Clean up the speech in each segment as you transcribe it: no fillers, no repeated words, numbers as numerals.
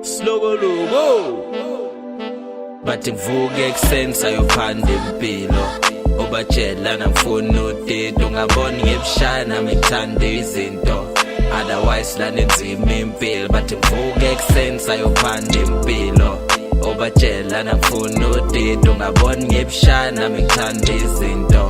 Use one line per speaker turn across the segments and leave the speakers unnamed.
Slogo logo bathi ngivuke ekuseni sayophanda impilo obatshela nangifuna udate ungaboni ngebushana ngithanda izinto otherwise la nenzima impilo bathi ngivuke ekuseni sayophanda impilo obatshela nangifuna udate ungaboni ngebushana ngithanda izinto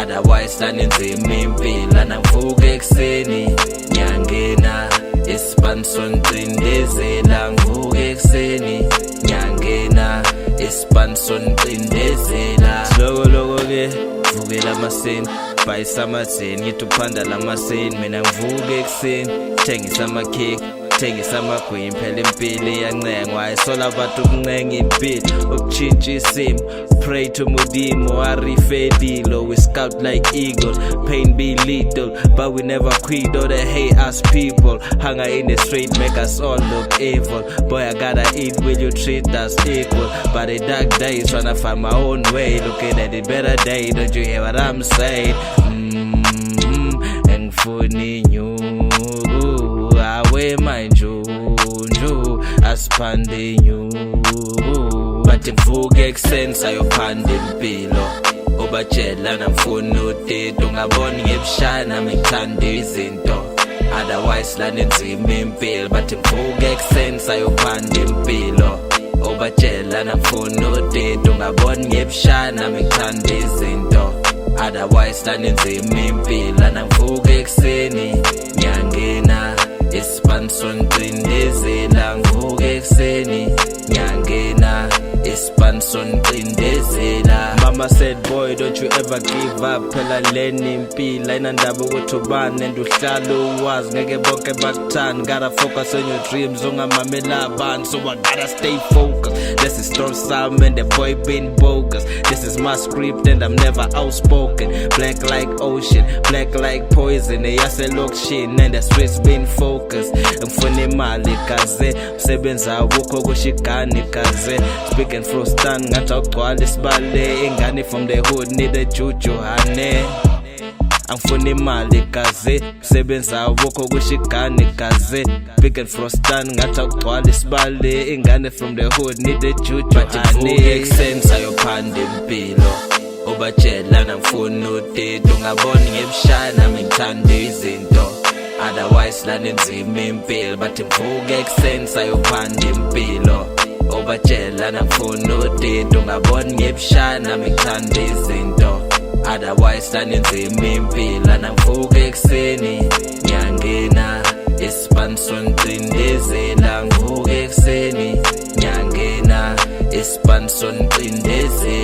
otherwise la nenzima impilo nangvuke ekuseni nyangena Ispanson qindezela ngivuke ekuseni nyangena Ispanson qindezela Slogo ke vukela amaseni bhayisa amatheni ngithi uphanda lamaseni mina ngivuke ekuseni thengisa amakheki thengisa amagwinya phela impilo iyancengwa ayisola abantu ukuncenga impilo ukutshintsha isimo pray to Mudimo arifedilo we scout like eagles pain be lethal but we never quit all the hate us people hunger in the street make us all look evil boy I gotta eat will you treat us equal but the dark days tryna find my own way looking at the better day don't you hear what I'm saying engifuni nyuku awe manjunju asiphande nyuku bathi ngivuke ekuseni sayophanda impilo obatshela nangifuna udate ungaboni ngebushana ngithanda izinto otherwise la nenzima impilo bathi ngivuke ekuseni sayophanda impilo obatshela nangifuna udate ungaboni ngebushana ngithanda izinto otherwise la nenzima impilo nangvuke ekuseni nyangena Ispanson qindezela ngivuke ekuseni nyangena Ispanson qindezela Mama said boy don't you ever give up phela leni impilo inandaba ukuthi ubani enduhlala uwazi ngeke bonke bakuthanda gotta focus on your dreams ungamamela abantu so I gotta stay focused this is strong Sam and the boy been bogus this is my script and I'm never outspoken black like ocean black like poison eyaselokishini and the streets been focused ngifuna imali kaze msebenza awukho kushigani kaze speaking from stand ngathi ugcwala isibale ingane from the hood need a juju hane angifuna imali kaze msebenza awukho kushigani kaze speaking from stand ngathi ugcwala isibale ingane from the hood need a juju hane ekuseni sayophanda impilo obatshela nangifuna udate ungaboni ngebushana ngithanda izinto otherwise la nenzima impilo bathi ngivuke ekuseni sayophanda impilo obatshela nangifuna udate ungaboni ngebushana ngithanda izinto otherwise la nenzima impilo nangvuke ekuseni nyangena Ispanson qindezela ngivuke ekuseni nyangena Ispanson qindezela